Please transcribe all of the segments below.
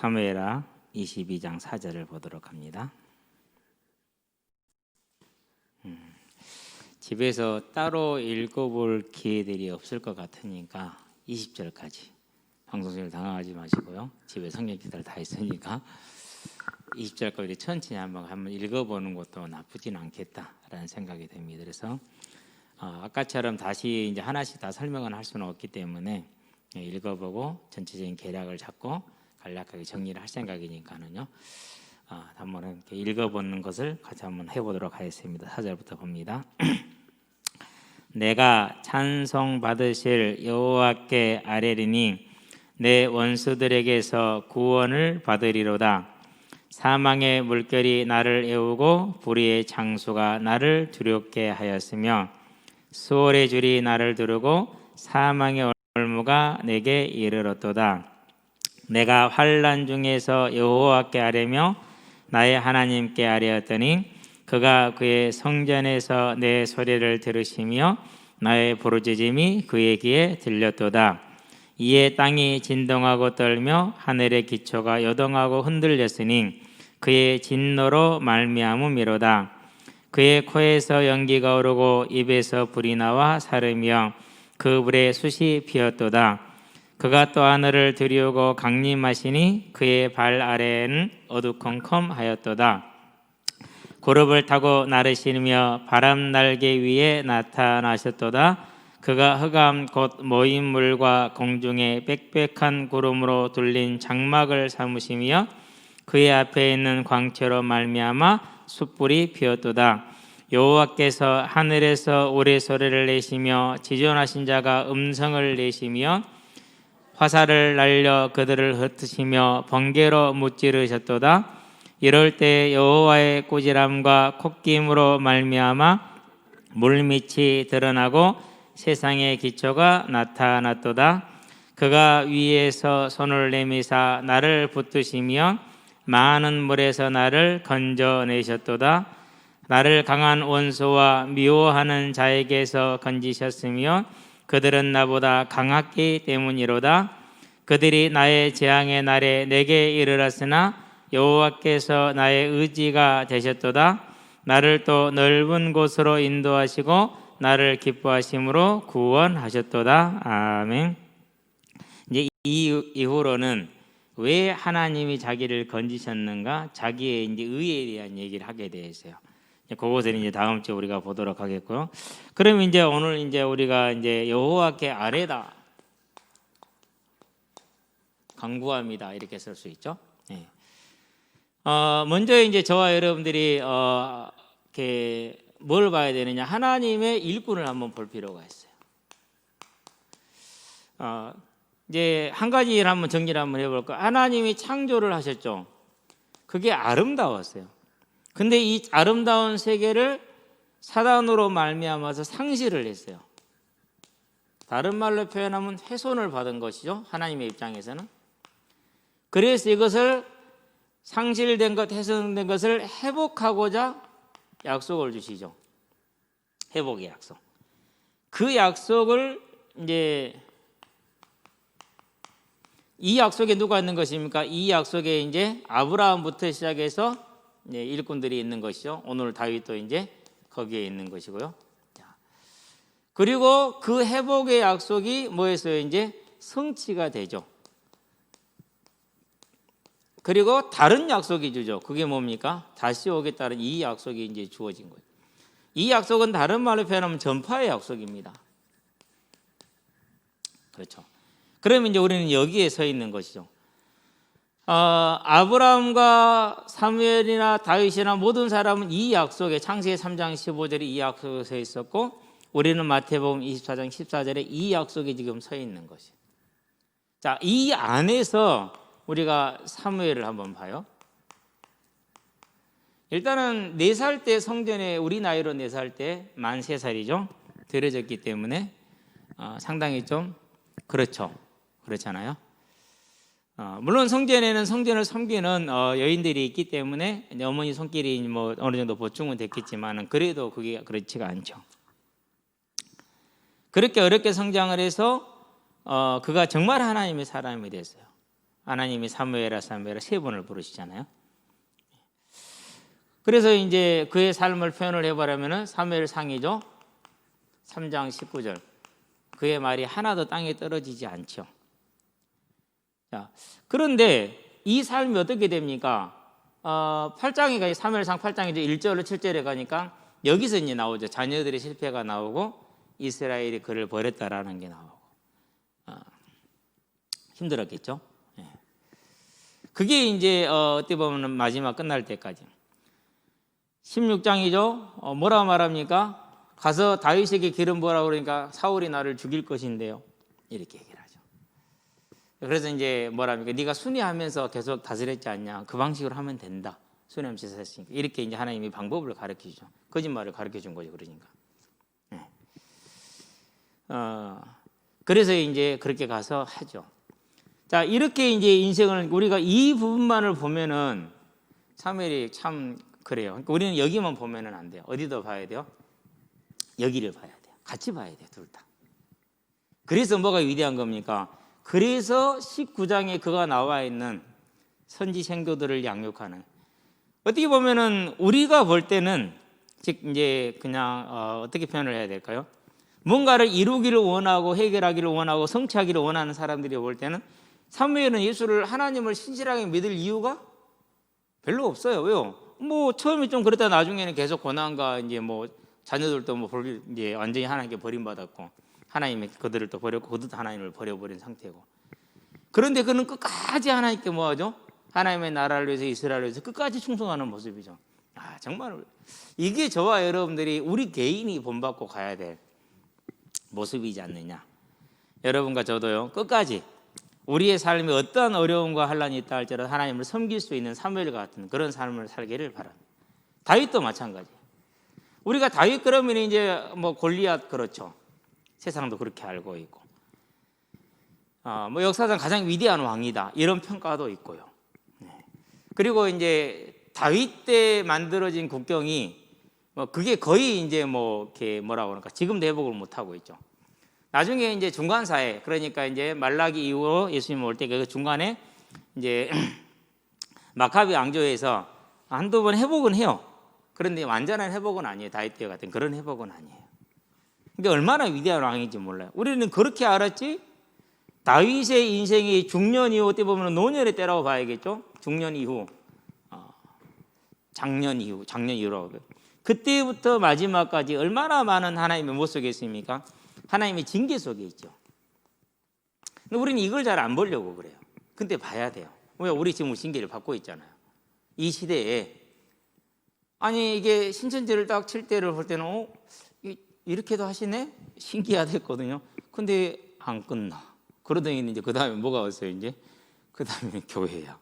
사무엘하 22장 4절을 보도록 합니다. 집에서 따로 읽어볼 기회들이 없을 것 같으니까 20절까지 방송중에 당황하지 마시고요. 집에 성경 기사를 다 있으니까 20절까지 천천히 한번 읽어보는 것도 나쁘진 않겠다라는 생각이 됩니다. 그래서 아까처럼 다시 이제 하나씩 다 설명을 할 수는 없기 때문에 읽어보고 전체적인 개략을 잡고 간략하게 정리를 할 생각이니까는요. 한번 이렇게 읽어보는 것을 같이 한번 해보도록 하겠습니다. 4절부터 봅니다. 내가 찬송 받으실 여호와께 아뢰리니 내 원수들에게서 구원을 받으리로다. 사망의 물결이 나를 애우고 불의의 장수가 나를 두렵게 하였으며 수월의 줄이 나를 두르고 사망의 올무가 내게 이르렀도다. 내가 환난 중에서 여호와께 아뢰며 나의 하나님께 아뢰었더니 그가 그의 성전에서 내 소리를 들으시며 나의 부르짖음이 그의 귀에 들렸도다. 이에 땅이 진동하고 떨며 하늘의 기초가 요동하고 흔들렸으니 그의 진노로 말미암음이로다. 그의 코에서 연기가 오르고 입에서 불이 나와 사르며 그 불에 숯이 피었도다. 그가 또 하늘을 들이우고 강림하시니 그의 발 아래에는 어두컴컴하였도다. 고룹을 타고 나르시며 바람 날개 위에 나타나셨도다. 그가 흑암 곧 모인 물과 공중에 빽빽한 구름으로 둘린 장막을 삼으시며 그의 앞에 있는 광채로 말미암아 숯불이 피었도다. 여호와께서 하늘에서 우레소리를 내시며 지존하신 자가 음성을 내시며 화살을 날려 그들을 흩으시며 번개로 무찌르셨도다. 이럴 때 여호와의 꾸지람과 콧김으로 말미암아 물밑이 드러나고 세상의 기초가 나타났도다. 그가 위에서 손을 내미사 나를 붙드시며 많은 물에서 나를 건져내셨도다. 나를 강한 원수와 미워하는 자에게서 건지셨으며 그들은 나보다 강했기 때문이로다. 그들이 나의 재앙의 날에 내게 이르렀으나 여호와께서 나의 의지가 되셨도다. 나를 또 넓은 곳으로 인도하시고 나를 기뻐하심으로 구원하셨도다. 아멘. 이제 이 이후로는 왜 하나님이 자기를 건지셨는가, 자기의 이제 의에 대한 얘기를 하게 되었어요. 그것을 이제 다음 주에 우리가 보도록 하겠고요. 그럼 이제 오늘 이제 우리가 이제 여호와께 아뢰다, 간구합니다 이렇게 쓸 수 있죠. 네. 먼저 이제 저와 여러분들이 이렇게 뭘 봐야 되느냐, 하나님의 일꾼을 한번 볼 필요가 있어요. 이제 한 가지 일 한번 정리를 한번 해볼까. 하나님이 창조를 하셨죠. 그게 아름다웠어요. 근데 이 아름다운 세계를 사단으로 말미암아서 상실을 했어요. 다른 말로 표현하면 훼손을 받은 것이죠. 하나님의 입장에서는. 그래서 이것을 상실된 것, 훼손된 것을 회복하고자 약속을 주시죠. 회복의 약속. 그 약속을 이제 이 약속에 누가 있는 것입니까? 이 약속에 이제 아브라함부터 시작해서 이제 일꾼들이 있는 것이죠. 오늘 다윗도 이제 거기에 있는 것이고요. 그리고 그 회복의 약속이 뭐였어요? 이제 성취가 되죠. 그리고 다른 약속이 주죠. 그게 뭡니까? 다시 오겠다는 이 약속이 이제 주어진 거예요. 이 약속은 다른 말로 표현하면 전파의 약속입니다. 그렇죠. 그러면 이제 우리는 여기에 서 있는 것이죠. 아브라함과 사무엘이나 다윗이나 모든 사람은 이 약속에, 창세기 3장 15절에 이 약속에 서 있었고, 우리는 마태복음 24장 14절에 이 약속이 지금 서 있는 것이에요. 자, 이 안에서 우리가 사무엘을 한번 봐요. 일단은 4살 때 성전에, 우리 나이로 4살 때 만 3살이죠. 들여졌기 때문에 상당히 좀 그렇잖아요. 물론 성전에는 성전을 섬기는 여인들이 있기 때문에 어머니 손길이 뭐 어느 정도 보충은 됐겠지만 그래도 그게 그렇지가 않죠. 그렇게 어렵게 성장을 해서 그가 정말 하나님의 사람이 됐어요. 하나님이 사무엘아 사무엘아 세 번을 부르시잖아요. 그래서 이제 그의 삶을 표현을 해보려면은 사무엘상이죠. 3장 19절. 그의 말이 하나도 땅에 떨어지지 않죠. 자, 그런데 이 삶이 어떻게 됩니까? 8장에 사무엘상 8장이죠. 1절로 7절에 가니까 여기서 이제 나오죠. 자녀들의 실패가 나오고 이스라엘이 그를 버렸다라는 게 나오고 힘들었겠죠. 예. 그게 이제 어떻게 보면 마지막 끝날 때까지 16장이죠. 뭐라 말합니까? 가서 다윗에게 기름 부으라 그러니까 사울이 나를 죽일 것인데요. 이렇게 얘기를 하죠. 그래서 이제 뭐랍니까? 네가 순위하면서 계속 다스렸지 않냐? 그 방식으로 하면 된다. 순위하면서 했으니까 이렇게 이제 하나님이 방법을 가르치죠. 거짓말을 가르쳐 준 거죠. 그러니까. 네. 그래서 이제 그렇게 가서 하죠. 자, 이렇게 이제 인생을 우리가 이 부분만을 보면은 사무엘이 참 그래요. 그러니까 우리는 여기만 보면은 안 돼요. 어디도 봐야 돼요? 여기를 봐야 돼요. 같이 봐야 돼요. 둘 다. 그래서 뭐가 위대한 겁니까? 그래서 19장에 그가 나와 있는 선지 생도들을 양육하는 어떻게 보면은 우리가 볼 때는 즉 이제 그냥 어떻게 표현을 해야 될까요? 뭔가를 이루기를 원하고 해결하기를 원하고 성취하기를 원하는 사람들이 볼 때는 사무엘은 예수를 하나님을 신실하게 믿을 이유가 별로 없어요. 왜요? 뭐 처음에 좀 그랬다 나중에는 계속 고난과 이제 뭐 자녀들도 뭐 이제 완전히 하나님께 버림받았고 하나님이 그들을 또 버렸고 그들도 하나님을 버려버린 상태고 그런데 그는 끝까지 하나님께 뭐하죠? 하나님의 나라를 위해서 이스라엘을 위해서 끝까지 충성하는 모습이죠. 정말 이게 저와 여러분들이 우리 개인이 본받고 가야 될 모습이지 않느냐. 여러분과 저도요 끝까지 우리의 삶에 어떠한 어려움과 환란이 있다 할지라도 하나님을 섬길 수 있는 사무엘 같은 그런 삶을 살기를 바랍니다. 다윗도 마찬가지예요. 우리가 다윗 그러면 이제 뭐 골리앗 그렇죠. 세상도 그렇게 알고 있고 뭐 역사상 가장 위대한 왕이다 이런 평가도 있고요. 네. 그리고 이제 다윗 때 만들어진 국경이 뭐 그게 거의 이제 뭐 이렇게 뭐라고 그럴까 지금도 회복을 못 하고 있죠. 나중에 이제 중간사에 그러니까 이제 말라기 이후로 예수님 올 때 그 중간에 이제 마카비 왕조에서 한두 번 회복은 해요. 그런데 완전한 회복은 아니에요. 다윗 때 같은 그런 회복은 아니에요. 그러니까 얼마나 위대한 왕인지 몰라요. 우리는 그렇게 알았지 다윗의 인생이 중년 이후 어떻게 보면 노년의 때라고 봐야겠죠. 중년 이후 장년 이후라고 그때부터 마지막까지 얼마나 많은 하나님의 못 속에 있습니까? 하나님의 징계 속에 있죠. 근데 우리는 이걸 잘 안 보려고 그래요. 근데 봐야 돼요. 왜? 우리 지금 징계를 받고 있잖아요. 이 시대에 아니 이게 신천지를 딱 칠 때를 볼 때는 이렇게도 하시네? 신기하다 했거든요. 근데 안 끝나. 그러더니 이제 그 다음에 뭐가 왔어요? 이제 그 다음에 교회야.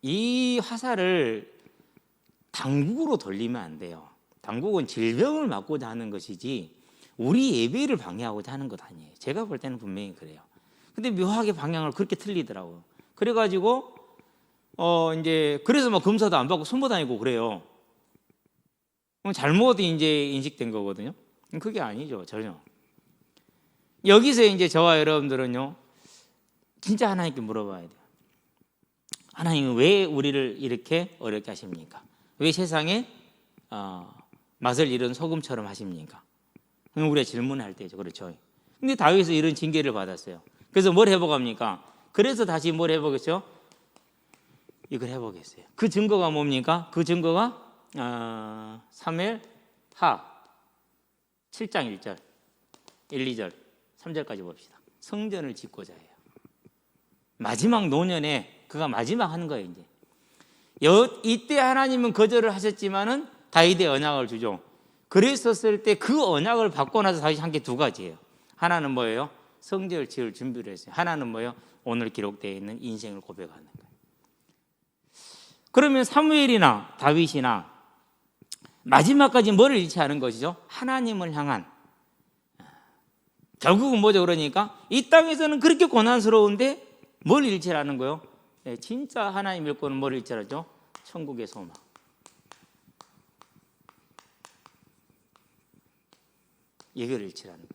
이 화살을 당국으로 돌리면 안 돼요. 당국은 질병을 막고자 하는 것이지 우리 예배를 방해하고자 하는 것 아니에요. 제가 볼 때는 분명히 그래요. 근데 묘하게 방향을 그렇게 틀리더라고요. 그래가지고 이제 그래서 막 검사도 안 받고 손보 다니고 그래요. 잘못 이제 인식된 거거든요. 그게 아니죠, 전혀. 여기서 이제 저와 여러분들은요, 진짜 하나님께 물어봐야 돼요. 하나님은 왜 우리를 이렇게 어렵게 하십니까? 왜 세상에 맛을 잃은 소금처럼 하십니까? 우리가 질문할 때죠. 그렇죠. 근데 다윗은 이런 징계를 받았어요. 그래서 뭘 회복합니까? 그래서 다시 뭘 회복했어요? 이걸 회복했어요. 그 증거가 뭡니까? 그 증거가 사무엘 하 7장 1절 1, 2절 3절까지 봅시다. 성전을 짓고자 해요. 마지막 노년에 그가 마지막 하는 거예요. 이제 이때 하나님은 거절을 하셨지만은 다윗의 언약을 주죠. 그랬었을 때 그 언약을 받고 나서 다시 한 게 두 가지예요. 하나는 뭐예요? 성전을 지을 준비를 했어요. 하나는 뭐예요? 오늘 기록되어 있는 인생을 고백하는 거예요. 그러면 사무엘이나 다윗이나 마지막까지 뭐를 잃지 않은 것이죠? 하나님을 향한. 결국은 뭐죠? 그러니까 이 땅에서는 그렇게 고난스러운데 뭘 잃지 않은 거예요? 네, 진짜 하나님 믿고는 뭘 잃지 않았죠? 천국의 소망. 이걸 잃지 않은 거예요.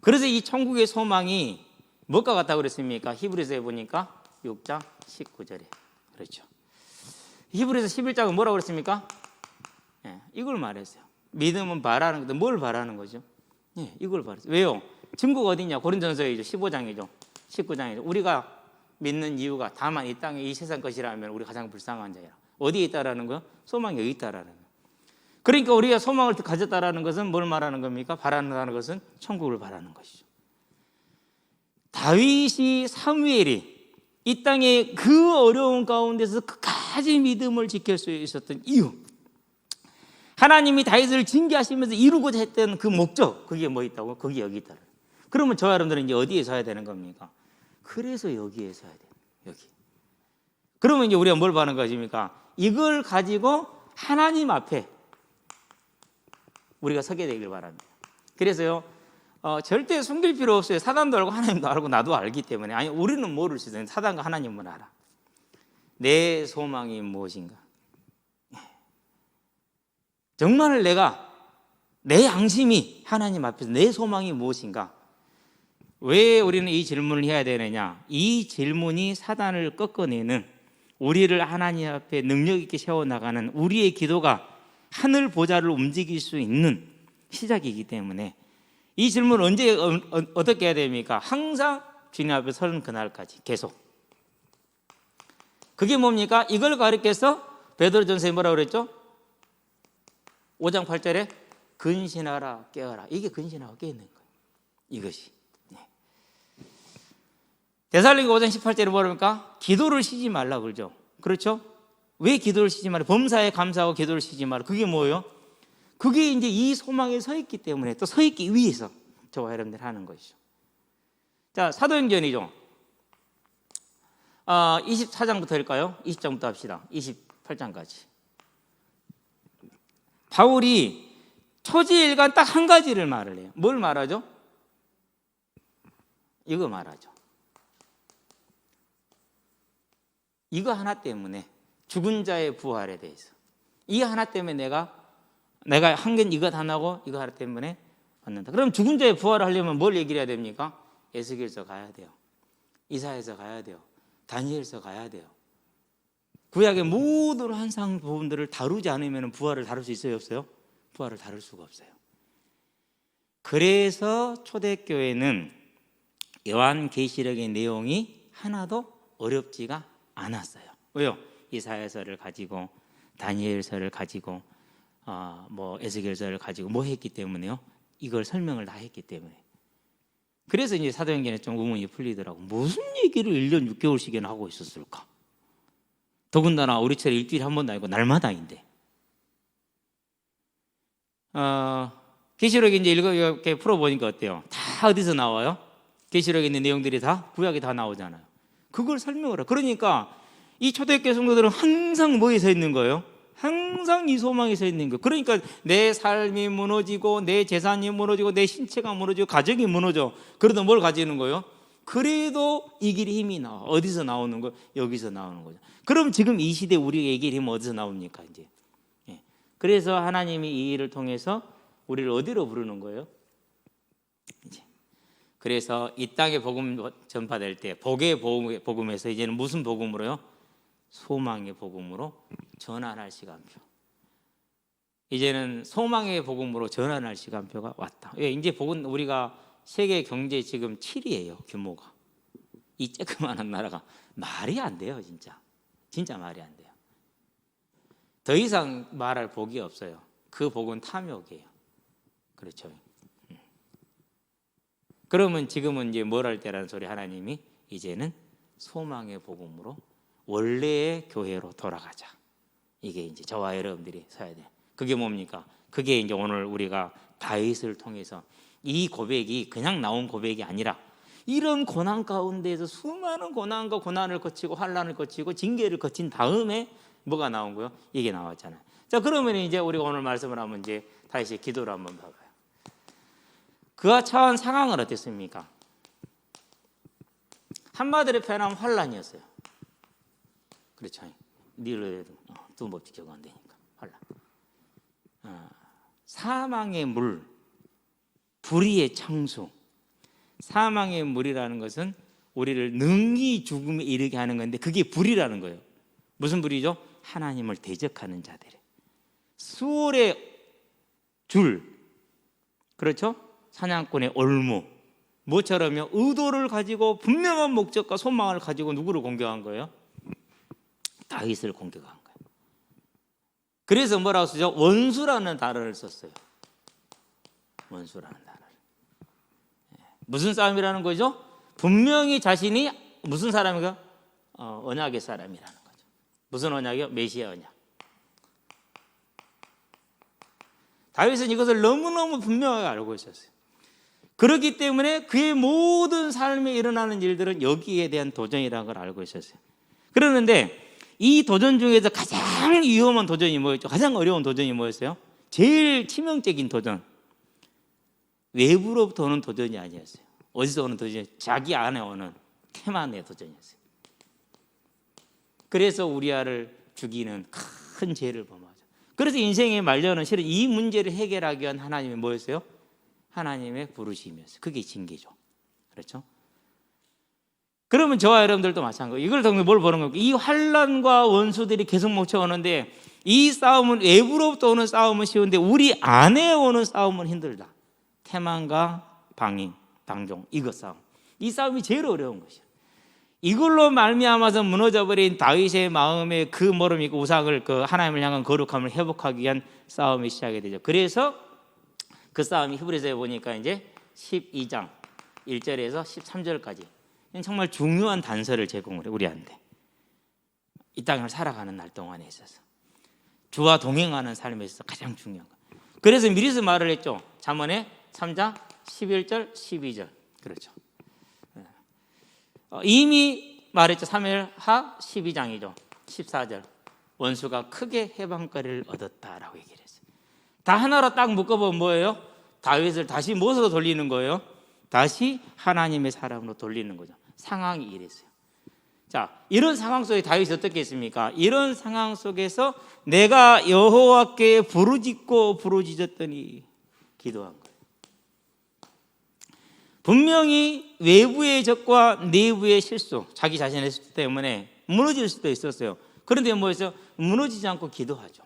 그래서 이 천국의 소망이 뭐가 같다고 그랬습니까? 히브리서에 보니까 6장 19절에 그렇죠. 히브리서 11장은 뭐라고 그랬습니까? 예, 이걸 말했어요. 믿음은 바라는 건데 뭘 바라는 거죠? 예, 이걸 바랐어요. 왜요? 증거가 어디냐? 고린도전서이죠. 15장이죠. 19장이죠. 우리가 믿는 이유가 다만 이 땅의 이 세상 것이라면 우리 가장 불쌍한 자야. 어디에 있다라는 거? 소망이 여기 있다라는 거. 그러니까 우리가 소망을 가졌다라는 것은 뭘 말하는 겁니까? 바라는 것은 천국을 바라는 것이죠. 다윗이 사무엘이 이 땅의 그 어려운 가운데서 끝까지 믿음을 지킬 수 있었던 이유, 하나님이 다윗을 징계하시면서 이루고자 했던 그 목적, 그게 뭐 있다고? 거기 여기 있다. 그러면 저와 여러분들은 이제 어디에 서야 되는 겁니까? 그래서 여기에 서야 돼요. 여기. 그러면 이제 우리가 뭘 바라는 것입니까? 이걸 가지고 하나님 앞에 우리가 서게 되길 바랍니다. 그래서요, 절대 숨길 필요 없어요. 사단도 알고 하나님도 알고 나도 알기 때문에. 아니, 우리는 모를 수 있어요. 사단과 하나님은 알아. 내 소망이 무엇인가? 정말 내 양심이 하나님 앞에서 내 소망이 무엇인가? 왜 우리는 이 질문을 해야 되느냐? 이 질문이 사단을 꺾어내는, 우리를 하나님 앞에 능력 있게 세워나가는 우리의 기도가 하늘 보좌를 움직일 수 있는 시작이기 때문에 이 질문을 언제 어떻게 해야 됩니까? 항상 주님 앞에 서는 그날까지 계속. 그게 뭡니까? 이걸 가리켜서 베드로전서에 뭐라고 그랬죠? 5장 8절에 근신하라 깨어라. 이게 근신하고 깨어있는 거예요. 이것이. 데살로니가 5장 18절에 뭐랍니까? 기도를 쉬지 말라 그러죠. 그렇죠? 왜 기도를 쉬지 말라? 범사에 감사하고 기도를 쉬지 말라. 그게 뭐예요? 그게 이제 이 소망에 서 있기 때문에, 또 서 있기 위해서 저와 여러분들 하는 것이죠. 자, 사도행전이죠. 24장부터일까요? 20장부터 합시다. 28장까지. 바울이 초지일간 딱 한 가지를 말을 해요. 뭘 말하죠? 이거 말하죠. 이거 하나 때문에, 죽은 자의 부활에 대해서, 이 하나 때문에 내가 한 게 이것 하나고 이거 하나 때문에 받는다. 그럼 죽은 자의 부활을 하려면 뭘 얘기를 해야 됩니까? 에스겔서 가야 돼요. 이사야서 가야 돼요. 다니엘서 가야 돼요. 구약의 모든 환상 부분들을 다루지 않으면 부활을 다룰 수 있어요, 없어요? 부활을 다룰 수가 없어요. 그래서 초대교회는 요한계시록의 내용이 하나도 어렵지가 않았어요. 왜요? 이사야서를 가지고, 다니엘서를 가지고, 에스겔서를 가지고 뭐 했기 때문에요? 이걸 설명을 다 했기 때문에. 그래서 이제 사도행전에 좀 의문이 풀리더라고. 무슨 얘기를 1년 6개월씩이나 하고 있었을까? 더군다나 우리처럼 일주일에 한 번도 아니고 날마다인데. 계시록에 이제 이렇게 풀어보니까 어때요? 다 어디서 나와요? 계시록에 있는 내용들이 다 구약에 다 나오잖아요. 그걸 설명을 해. 그러니까 이 초대교회 성도들은 항상 뭐에 서 있는 거예요? 항상 이 소망에 서 있는 거예요. 그러니까 내 삶이 무너지고, 내 재산이 무너지고, 내 신체가 무너지고, 가정이 무너져. 그러다 뭘 가지는 거예요? 그래도 이 길에 힘이 나와. 어디서 나오는 거예요? 여기서 나오는 거죠. 그럼 지금 이 시대 우리의 길의 힘은 어디서 나옵니까? 이제. 그래서 하나님이 이 일을 통해서 우리를 어디로 부르는 거예요? 이제. 그래서 이 땅에 복음 전파될 때 복의 복음에서 이제는 무슨 복음으로요? 소망의 복음으로 전환할 시간표. 이제는 소망의 복음으로 전환할 시간표가 왔다. 왜? 이제 복음, 우리가 세계 경제 지금 7위예요, 규모가. 이 조그마한 나라가 말이 안 돼요, 진짜 말이 안 돼요. 더 이상 말할 복이 없어요. 그 복은 탐욕이에요. 그렇죠. 그러면 지금은 이제 뭘 할 때라는 소리, 하나님이 이제는 소망의 복음으로 원래의 교회로 돌아가자. 이게 이제 저와 여러분들이 서야 돼요. 그게 뭡니까? 그게 이제 오늘 우리가 다윗을 통해서 이 고백이 그냥 나온 고백이 아니라, 이런 고난 가운데에서 수많은 고난과 고난을 거치고 환난을 거치고 징계를 거친 다음에 뭐가 나온 거예요? 이게 나왔잖아요. 자, 그러면 이제 우리가 오늘 말씀을 하면 이제 다시 기도를 한번 봐봐요. 그가 처한 상황은 어땠습니까? 한마디로 표현하면 환난이었어요. 그렇죠. 니를 두 법 지켜가 안 되니까 환난. 사망의 물, 불의의 창수, 사망의 물이라는 것은 우리를 능히 죽음에 이르게 하는 건데 그게 불이라는 거예요. 무슨 불이죠? 하나님을 대적하는 자들. 수월의 줄, 그렇죠? 사냥꾼의 올무. 뭐처럼요? 의도를 가지고 분명한 목적과 소망을 가지고 누구를 공격한 거예요? 다윗을 공격한 거예요. 그래서 뭐라고 쓰죠? 원수라는 단어를 썼어요. 원수라는 단어를. 무슨 싸움이라는 거죠? 분명히 자신이 무슨 사람인가? 언약의 사람이라는 거죠. 무슨 언약이요? 메시아 언약. 다윗은 이것을 너무너무 분명하게 알고 있었어요. 그렇기 때문에 그의 모든 삶에 일어나는 일들은 여기에 대한 도전이라는 걸 알고 있었어요. 그러는데 이 도전 중에서 가장 위험한 도전이 뭐였죠? 가장 어려운 도전이 뭐였어요? 제일 치명적인 도전. 외부로부터 오는 도전이 아니었어요. 어디서 오는 도전이? 자기 안에 오는 태만의 도전이었어요. 그래서 우리아를 죽이는 큰 죄를 범하죠. 그래서 인생의 말년은 실은 이 문제를 해결하기 위한 하나님의 뭐였어요? 하나님의 부르심이었어요. 그게 징계죠. 그렇죠? 그러면 저와 여러분들도 마찬가지예요. 이걸 통해 뭘 보는 겁니까? 이 환난과 원수들이 계속 뭉쳐오는데 이 싸움은 외부로부터 오는 싸움은 쉬운데 우리 안에 오는 싸움은 힘들다. 태만과 방임, 방종, 이것 싸움. 이 싸움이 제일 어려운 것이에요. 이걸로 말미암아서 무너져버린 다윗의 마음에 그 뭐를 그 우상을 그 하나님을 향한 거룩함을 회복하기 위한 싸움이 시작이 되죠. 그래서 그 싸움이 히브리서에 보니까 이제 12장 1절에서 13절까지 정말 중요한 단서를 제공을 해 우리한테. 이 땅을 살아가는 날 동안에 있어서 주와 동행하는 삶에 있어서 가장 중요한 거. 그래서 미리서 말을 했죠. 잠언의 3장 11절 12절. 그렇죠. 이미 말했죠. 사무엘하 12장이죠. 14절. 원수가 크게 해방거리를 얻었다라고 얘기를 했어요. 다 하나로 딱 묶어보면 뭐예요? 다윗을 다시 무엇으로 돌리는 거예요? 다시 하나님의 사람으로 돌리는 거죠. 상황이 이랬어요. 자, 이런 상황 속에 다윗이 어떻게 했습니까? 이런 상황 속에서 내가 여호와께 부르짖고 부르짖었더니 기도한 거예요. 분명히 외부의 적과 내부의 실수, 자기 자신의 실수 때문에 무너질 수도 있었어요. 그런데 뭐였어요? 무너지지 않고 기도하죠.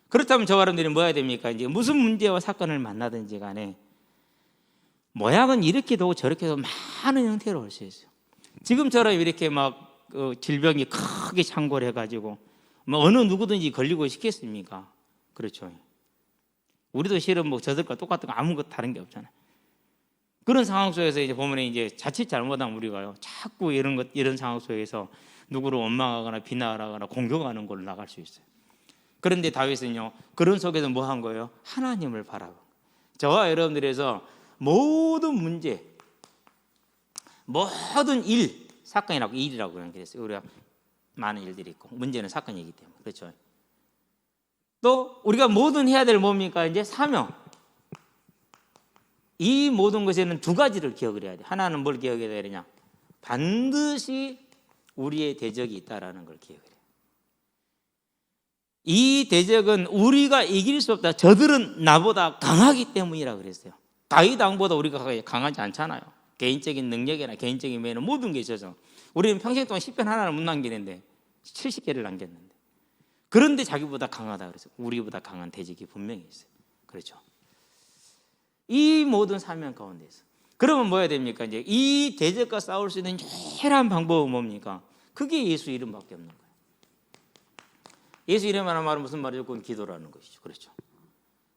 그렇다면 저와 여러분들이 뭐 해야 됩니까? 이제 무슨 문제와 사건을 만나든지 간에 모양은 이렇게 되고 저렇게 해서 많은 형태로 올 수 있어요. 지금처럼 이렇게 막 질병이 크게 창궐해 가지고 뭐 어느 누구든지 걸리고 싶겠습니까? 그렇죠. 우리도 실은 뭐 저들과 똑같은 거 아무것도 다른 게 없잖아요. 그런 상황 속에서 이제 보면 이제 자칫 잘못하면 우리가요 자꾸 이런 상황 속에서 누구를 원망하거나 비난하거나 공격하는 걸로 나갈 수 있어요. 그런데 다윗은요 그런 속에서 뭐 한 거예요? 하나님을 바라고. 저와 여러분들에서 모든 문제, 모든 일, 사건이라고 일이라고 연결했어요. 우리가 많은 일들이 있고 문제는 사건이기 때문에 그렇죠. 또 우리가 모든 해야 될 뭡니까? 이제 사명. 이 모든 것에는 두 가지를 기억을 해야 돼. 하나는 뭘 기억해야 되냐? 반드시 우리의 대적이 있다라는 걸 기억을 해요. 이 대적은 우리가 이길 수 없다. 저들은 나보다 강하기 때문이라 그랬어요. 다윗 왕보다 우리가 강하지 않잖아요. 개인적인 능력이나 개인적인 면에는 모든 게 있어서 우리는 평생 동안 10편 하나를 못 남기는데 70개를 남겼는데 그런데 자기보다 강하다 그래서 우리보다 강한 대적이 분명히 있어요. 그렇죠. 이 모든 사명 가운데서 그러면 뭐 해야 됩니까? 이제 이 대적과 싸울 수 있는 유일한 방법은 뭡니까? 그게 예수 이름밖에 없는 거예요. 예수 이름이라는 말은 무슨 말이죠? 그건 기도라는 것이죠. 그렇죠.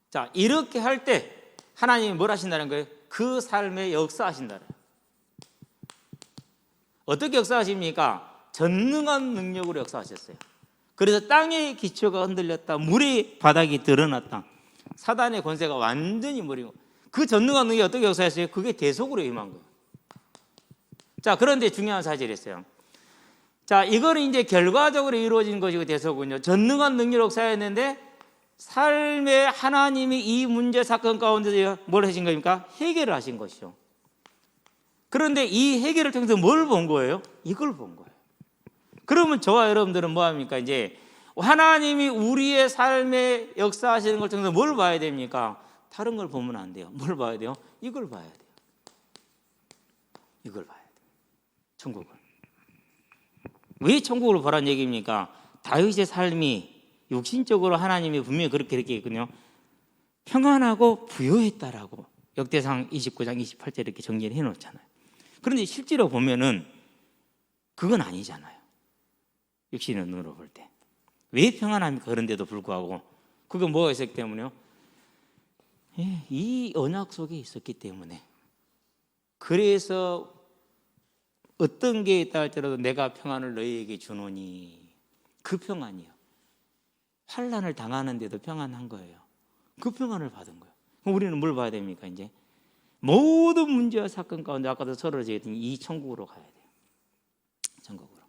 자, 이렇게 할 때 하나님이 뭘 하신다는 거예요? 그 삶에 역사하신다는 거예요. 어떻게 역사하십니까? 전능한 능력으로 역사하셨어요. 그래서 땅의 기초가 흔들렸다. 물의 바닥이 드러났다. 사단의 권세가 완전히 무리고 그 전능한 능력이 어떻게 역사했어요? 그게 대속으로 임한 거예요. 자, 그런데 중요한 사실이 있어요. 자, 이거는 이제 결과적으로 이루어진 것이고 대속은요. 전능한 능력으로 역사했는데 삶의 하나님이 이 문제 사건 가운데서 뭘 하신 겁니까? 해결을 하신 것이죠. 그런데 이 해결을 통해서 뭘 본 거예요? 이걸 본 거예요. 그러면 저와 여러분들은 뭐 합니까? 이제 하나님이 우리의 삶에 역사하시는 걸 통해서 뭘 봐야 됩니까? 다른 걸 보면 안 돼요. 뭘 봐야 돼요? 이걸 봐야 돼요. 이걸 봐야 돼. 천국을. 왜 천국을 보라는 얘기입니까? 다윗의 삶이 육신적으로 하나님이 분명히 그렇게 했거든요. 평안하고 부요했다라고 역대상 29장 28절 이렇게 정리를 해놓잖아요. 그런데 실제로 보면은 그건 아니잖아요. 육신의 눈으로 볼 때. 왜 평안합니까? 그런데도 불구하고 그건 뭐가 있었기 때문에요? 이 언약 속에 있었기 때문에. 그래서 어떤 게 있다 할지라도 내가 평안을 너희에게 주노니, 그 평안이요. 환난을 당하는데도 평안한 거예요. 그 평안을 받은 거예요. 그럼 우리는 뭘 봐야 됩니까? 이제 모든 문제와 사건 가운데 아까도 서로 얘기했더니 이 천국으로 가야 돼요. 천국으로.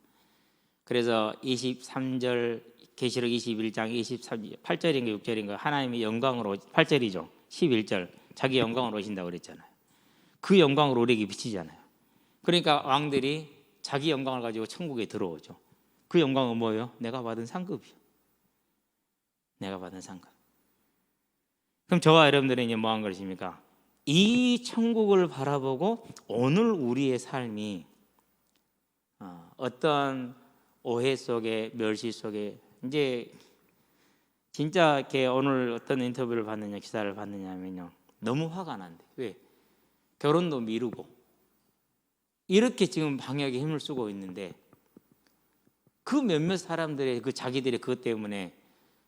그래서 23절 계시록 21장 8절인가 6절인가 하나님의 영광으로 8절이죠. 11절 자기 영광으로 오신다고 그랬잖아요. 그 영광으로 우리에게 비치잖아요. 그러니까 왕들이 자기 영광을 가지고 천국에 들어오죠. 그 영광은 뭐예요? 내가 받은 상급이요. 내가 받은 상급. 그럼 저와 여러분들은 이제 뭐 한 것입니까? 이 천국을 바라보고 오늘 우리의 삶이 어떤 오해 속에 멸시 속에 이제 진짜 이렇게 오늘 어떤 인터뷰를 받느냐 기사를 받느냐면요 너무 화가 난대. 왜? 결혼도 미루고 이렇게 지금 방역에 힘을 쓰고 있는데 그 몇몇 사람들의 그 자기들의 그것 때문에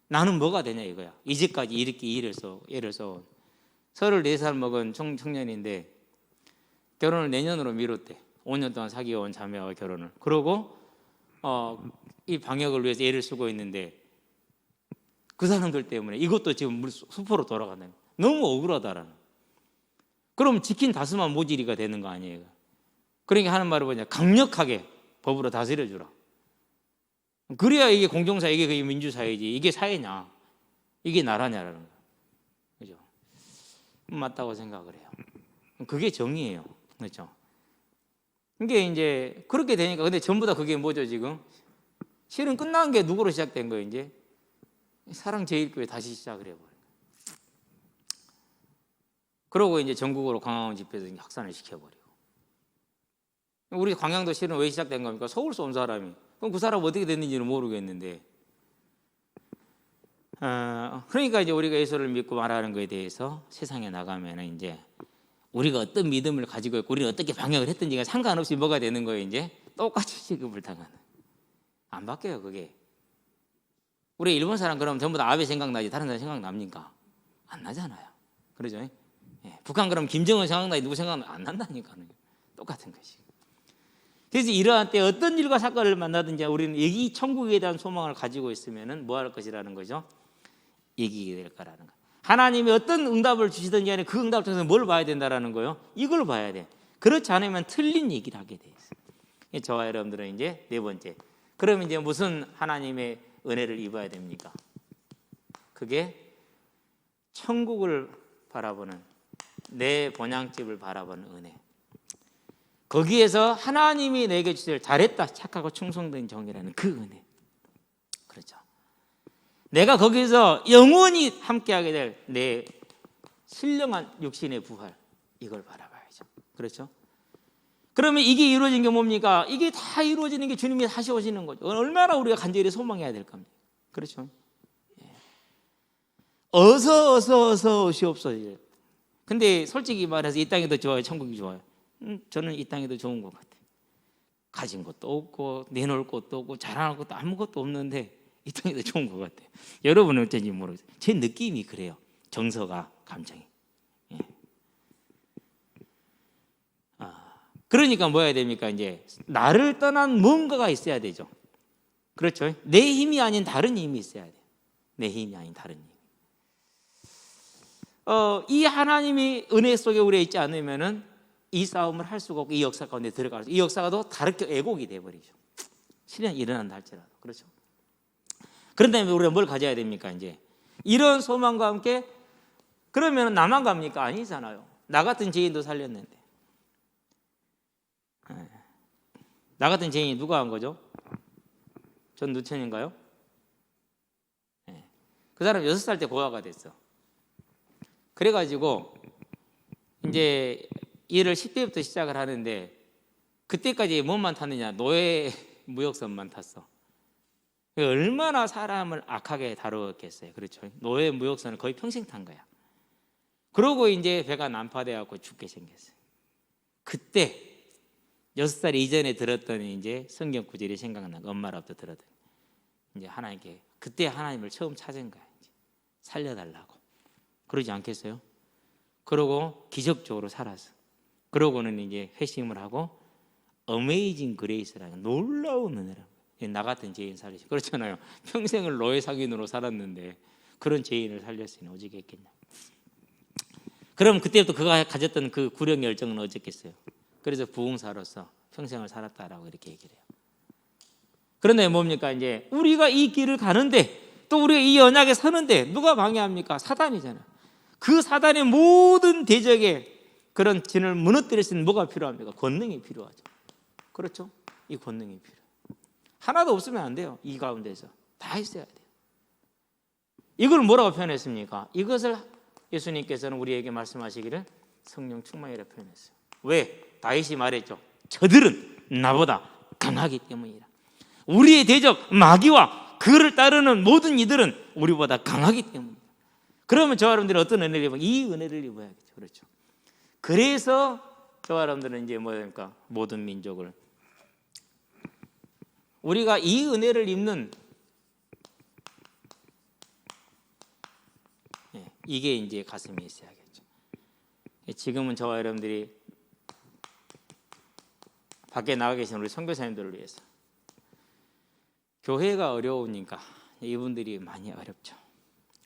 나는 뭐가 되냐 이거야. 이제까지 이렇게 예를 써 34살 먹은 청년인데 결혼을 내년으로 미뤘대. 5년 동안 사귀어온 자매와 결혼을. 그러고 이 방역을 위해서 애를 쓰고 있는데 그 사람들 때문에 이것도 지금 수포로 돌아간다. 너무 억울하다라는. 그럼 지킨 다스만 모질이가 되는 거 아니에요. 그러니까 하는 말은 뭐냐, 강력하게 법으로 다스려주라. 그래야 이게 공정사, 이게 민주사회지. 이게 사회냐, 이게 나라냐라는 거예요. 그죠? 맞다고 생각을 해요. 그게 정의예요. 그렇죠? 이게 이제 그렇게 되니까, 근데 전부 다 그게 뭐죠 지금? 실은 끝난 게 누구로 시작된 거예요? 이제 사랑제일교회 다시 시작을 해버려요. 그러고 이제 전국으로 광화문 집회에서 확산을 시켜버리고. 우리 광양도 실은 왜 시작된 겁니까? 서울서 온 사람이. 그럼 그 사람 어떻게 됐는지는 모르겠는데. 그러니까 이제 우리가 예수를 믿고 말하는 것에 대해서 세상에 나가면은 이제 우리가 어떤 믿음을 가지고 있고 우리는 어떻게 방역을 했든지가 상관없이 뭐가 되는 거예요? 이제 똑같이 취급을 당하는. 안 바뀌어요 그게. 우리 일본 사람 그러면 전부 다 아베 생각나지 다른 사람 생각납니까? 안 나잖아요. 그러죠? 예. 북한 그러면 김정은 생각나지 누구 생각나? 안 난다니까요. 똑같은 것이. 그래서 이러한 때 어떤 일과 사건을 만나든지 우리는 이 천국에 대한 소망을 가지고 있으면은 뭐 할 것이라는 거죠? 이기게 될 거라는 거. 하나님이 어떤 응답을 주시든지 간에 그 응답을 통해서 뭘 봐야 된다라는 거요? 이걸 봐야 돼. 그렇지 않으면 틀린 얘기를 하게 돼 있어요. 저와 여러분들은 이제 네 번째. 그럼 이제 무슨 하나님의 은혜를 입어야 됩니까? 그게 천국을 바라보는, 내 본향집을 바라보는 은혜. 거기에서 하나님이 내게 주실 잘했다 착하고 충성된 종이라는 그 은혜. 그렇죠. 내가 거기서 영원히 함께하게 될 내 신령한 육신의 부활, 이걸 바라봐야죠. 그렇죠. 그러면 이게 이루어진 게 뭡니까? 이게 다 이루어지는 게 주님이 다시 오시는 거죠. 얼마나 우리가 간절히 소망해야 될 겁니까? 그렇죠. 어서 오시옵소서. 근데 솔직히 말해서 이 땅이 더 좋아요? 천국이 좋아요? 저는 이 땅이 더 좋은 것 같아요. 가진 것도 없고 내놓을 것도 없고 자랑할 것도 아무것도 없는데 이 땅이 더 좋은 것 같아요. 여러분은 어쩐지 모르겠어요. 제 느낌이 그래요. 정서가, 감정이. 예. 그러니까 뭐 해야 됩니까? 이제 나를 떠난 뭔가가 있어야 되죠. 그렇죠? 내 힘이 아닌 다른 힘이 있어야 돼요. 내 힘이 아닌 다른 힘. 이 하나님이 은혜 속에 우리가 있지 않으면은 이 싸움을 할 수가 없고 이 역사 가운데 들어갈 수, 이 역사가 더 다르게 애곡이 돼버리죠. 실현 일어난다 할지라도. 그렇죠. 그런다면 우리가 뭘 가져야 됩니까? 이제 이런 소망과 함께. 그러면 나만 갑니까? 아니잖아요. 나 같은 죄인도 살렸는데. 나 같은 죄인이 누가 한 거죠? 전 누천인가요? 그 사람 6살 때 고아가 됐어. 그래가지고 이제 일을 10대부터 시작을 하는데 그때까지 뭐만 탔느냐? 노예 무역선만 탔어. 얼마나 사람을 악하게 다루었겠어요. 그렇죠? 노예 무역선을 거의 평생 탄 거야. 그러고 이제 배가 난파돼 갖고 죽게 생겼어요. 그때 6살 이전에 들었던 이제 성경 구절이 생각나. 엄마로부터 들었던 이제 하나님께 그때 하나님을 처음 찾은 거야. 이제 살려달라고. 그러지 않겠어요? 그러고 기적적으로 살았어. 그러고는 이제 회심을 하고 어메이징 그레이스라는 놀라운 은혜라. 나 같은 죄인 살리시. 그렇잖아요. 평생을 노예 상인으로 살았는데 그런 죄인을 살렸으니 오직 했겠냐. 그럼 그때부터 그가 가졌던 그 구력 열정은 어쨌겠어요. 그래서 부흥사로서 평생을 살았다라고 이렇게 얘기를 해요. 그런데 뭡니까? 이제 우리가 이 길을 가는데 또 우리가 이 언약에 서는데 누가 방해합니까? 사단이잖아요. 그 사단의 모든 대적에 그런 진을 무너뜨릴 수 있는 뭐가 필요합니까? 권능이 필요하죠. 그렇죠? 이 권능이 필요해요. 하나도 없으면 안 돼요. 이 가운데서 다 있어야 돼요. 이걸 뭐라고 표현했습니까? 이것을 예수님께서는 우리에게 말씀하시기를 성령 충만이라 표현했어요. 왜? 다윗이 말했죠. 저들은 나보다 강하기 때문이라. 우리의 대적 마귀와 그를 따르는 모든 이들은 우리보다 강하기 때문이다. 그러면 저와 여러분들이 어떤 은혜를 입어요? 이 은혜를 입어야겠죠. 그렇죠. 그래서 저와 여러분들은 이제 뭐입니까? 모든 민족을 우리가 이 은혜를 입는 이게 이제 가슴에 있어야겠죠. 지금은 저와 여러분들이 밖에 나가 계신 우리 선교사님들을 위해서 교회가 어려우니까 이분들이 많이 어렵죠.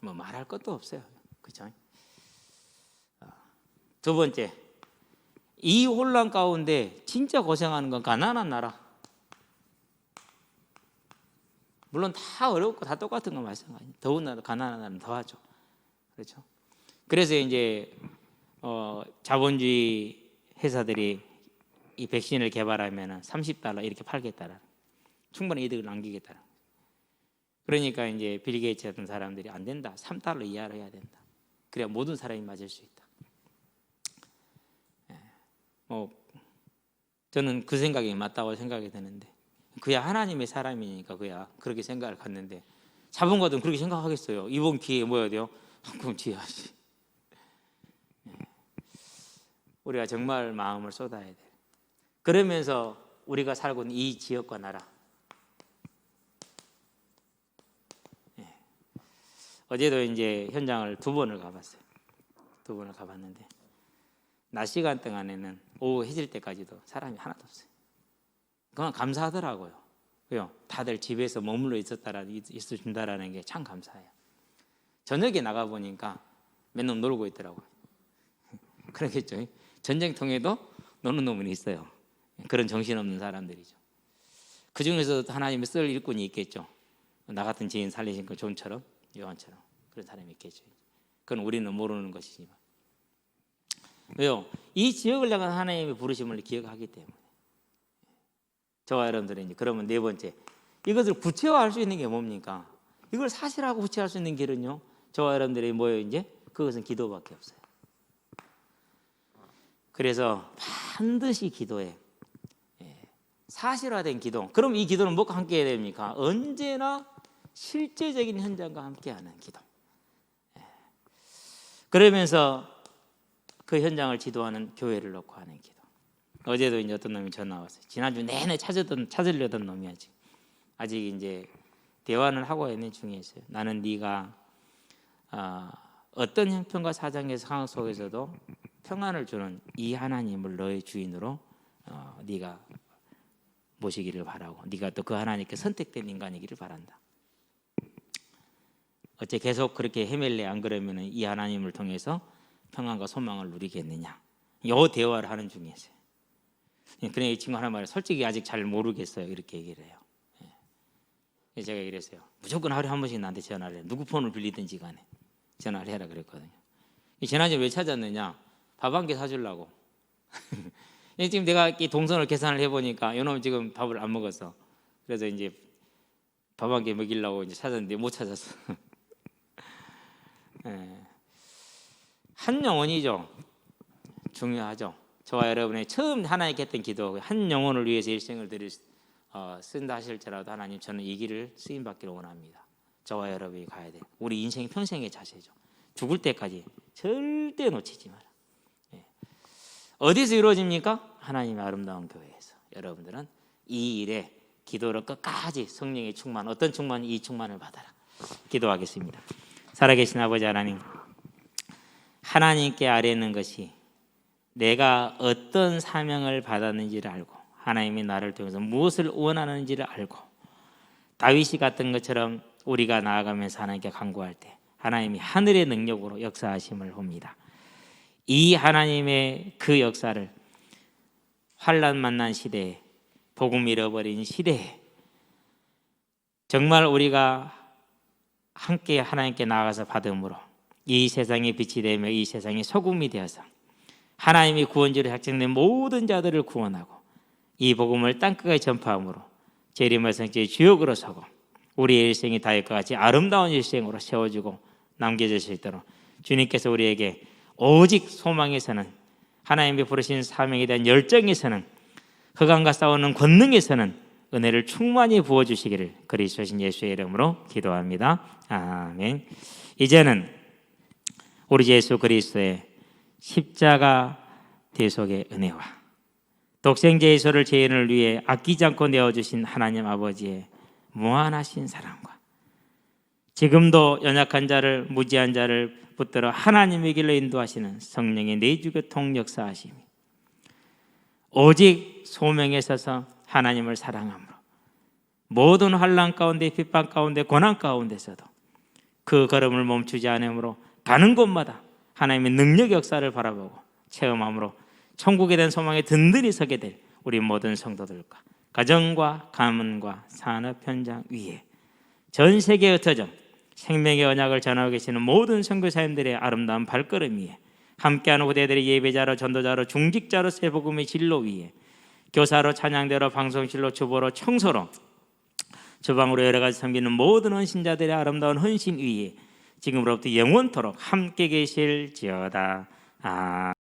뭐 말할 것도 없어요. 그렇죠? 두 번째, 이 혼란 가운데 진짜 고생하는 건 가난한 나라. 물론 다 어렵고 다 똑같은 건 마찬가지예요. 더운 나라, 가난한 나라는 더하죠. 그렇죠? 그래서 이제 자본주의 회사들이 이 백신을 개발하면 $30 이렇게 팔겠다라. 충분히 이득을 남기겠다. 그러니까 이제 빌 게이츠 같은 사람들이 안 된다. $3 이하로 해야 된다. 그래야 모든 사람이 맞을 수 있다. 저는 그 생각이 맞다고 생각이 드는데 그야 하나님의 사람이니까 그야 그렇게 생각을 갖는데 자본가들은 그렇게 생각하겠어요. 이번 기회에 뭐 해야 돼요? 그럼 지어야지. 우리가 정말 마음을 쏟아야 돼요. 그러면서 우리가 살고 있는 이 지역과 나라. 어제도 이제 현장을 2번을 가봤어요. 2번을 가봤는데 낮 시간 동안에는 오후 해질 때까지도 사람이 하나도 없어요. 그건 감사하더라고요. 왜요? 다들 집에서 머물러 있어준다라는 게 참 감사해요. 저녁에 나가 보니까 맨날 놀고 있더라고요. 그러겠죠. 전쟁통에도 노는 놈은 있어요. 그런 정신없는 사람들이죠. 그 중에서 하나님이 쓸 일꾼이 있겠죠. 나 같은 죄인 살리신 그 존처럼 요한처럼 그런 사람이 있겠죠. 그건 우리는 모르는 것이지만 왜요? 이 지역을 향한 하나님의 부르심을 기억하기 때문에 저와 여러분들은 이제 그러면 네 번째 이것을 구체화할 수 있는 게 뭡니까? 이걸 사실하고 구체화할 수 있는 길은요. 저와 여러분들이 뭐예요? 이제 그것은 기도밖에 없어요. 그래서 반드시 기도해. 사실화된 기도. 그럼 이 기도는 뭐가 함께 해야 됩니까? 언제나 실제적인 현장과 함께하는 기도. 그러면서 그 현장을 지도하는 교회를 놓고 하는 기도. 어제도 이제 어떤 놈이 전화 왔어요. 지난주 내내 찾으려던 놈이 아직 이제 대화는 하고 있는 중에 있어요. 나는 네가 어떤 형편과 사정의 상황 속에서도 평안을 주는 이 하나님을 너의 주인으로 네가 모시기를 바라고 네가 또 그 하나님께 선택된 인간이기를 바란다. 어째 계속 그렇게 헤맬래? 안 그러면 이 하나님을 통해서 평안과 소망을 누리겠느냐? 이 대화를 하는 중에 있어요. 그냥 이 친구 하나 말해 솔직히 아직 잘 모르겠어요. 이렇게 얘기를 해요. 제가 이랬어요. 무조건 하루에 한 번씩 나한테 전화를 해. 누구 폰을 빌리든지 간에 전화를 해라 그랬거든요. 지난주에 왜 찾았느냐? 밥 한 개 사주려고. 지금 내가 이 동선을 계산을 해보니까 이놈 지금 밥을 안 먹었어. 그래서 이제 밥 한 개 먹이려고 이제 찾았는데 못 찾았어. 한 영혼이죠. 중요하죠. 저와 여러분의 처음 하나님께 했던 기도, 한 영혼을 위해서 일생을 쓴다 하실지라도 하나님, 저는 이 길을 쓰임 받기를 원합니다. 저와 여러분이 가야 돼. 우리 인생 평생의 자세죠. 죽을 때까지 절대 놓치지 마라. 어디서 이루어집니까? 하나님의 아름다운 교회에서. 여러분들은 이 일에 기도를 끝까지 성령의 충만, 어떤 충만? 이 충만을 받아라. 기도하겠습니다. 살아계신 아버지 하나님, 하나님께 아뢰는 것이 내가 어떤 사명을 받았는지를 알고 하나님이 나를 통해서 무엇을 원하는지를 알고 다윗이 같은 것처럼 우리가 나아가면서 하나님께 간구할 때 하나님이 하늘의 능력으로 역사하심을 봅니다. 이 하나님의 그 역사를 환난 만난 시대에, 복음 잃어버린 시대에 정말 우리가 함께 하나님께 나아가서 받음으로 이 세상의 빛이 되며 이 세상의 소금이 되어서 하나님의 구원주로 작정된 모든 자들을 구원하고 이 복음을 땅끝까지 전파함으로 재림의 성지의 주역으로 서고 우리의 일생이 다윗과 같이 아름다운 일생으로 세워지고 남겨질 수 있도록 주님께서 우리에게 오직 소망에서는, 하나님이 부르신 사명에 대한 열정에서는, 흑암과 싸우는 권능에서는 은혜를 충만히 부어주시기를 그리스도신 예수의 이름으로 기도합니다. 아멘. 이제는 우리 예수 그리스도의 십자가 대속의 은혜와 독생자 예수를 죄인을 위해 아끼지 않고 내어주신 하나님 아버지의 무한하신 사랑과 지금도 연약한 자를, 무지한 자를 붙들어 하나님의 길로 인도하시는 성령의 내주교통 역사하심이 오직 소명에 서서 하나님을 사랑함으로 모든 환난 가운데, 핍박 가운데, 고난 가운데서도 그 걸음을 멈추지 않으므로 가는 곳마다 하나님의 능력 역사를 바라보고 체험함으로 천국에 대한 소망에 든든히 서게 될 우리 모든 성도들과 가정과 가문과 산업 현장 위에 전 세계에 흩어져 생명의 언약을 전하고 계시는 모든 선교사님들의 아름다운 발걸음 위에 함께하는 후대들의 예배자로, 전도자로, 중직자로, 새복음의 진로 위에 교사로, 찬양대로, 방송실로, 주보로, 청소로, 주방으로 여러 가지 섬기는 모든 헌신자들의 아름다운 헌신 위에 지금으로부터 영원토록 함께 계실지어다.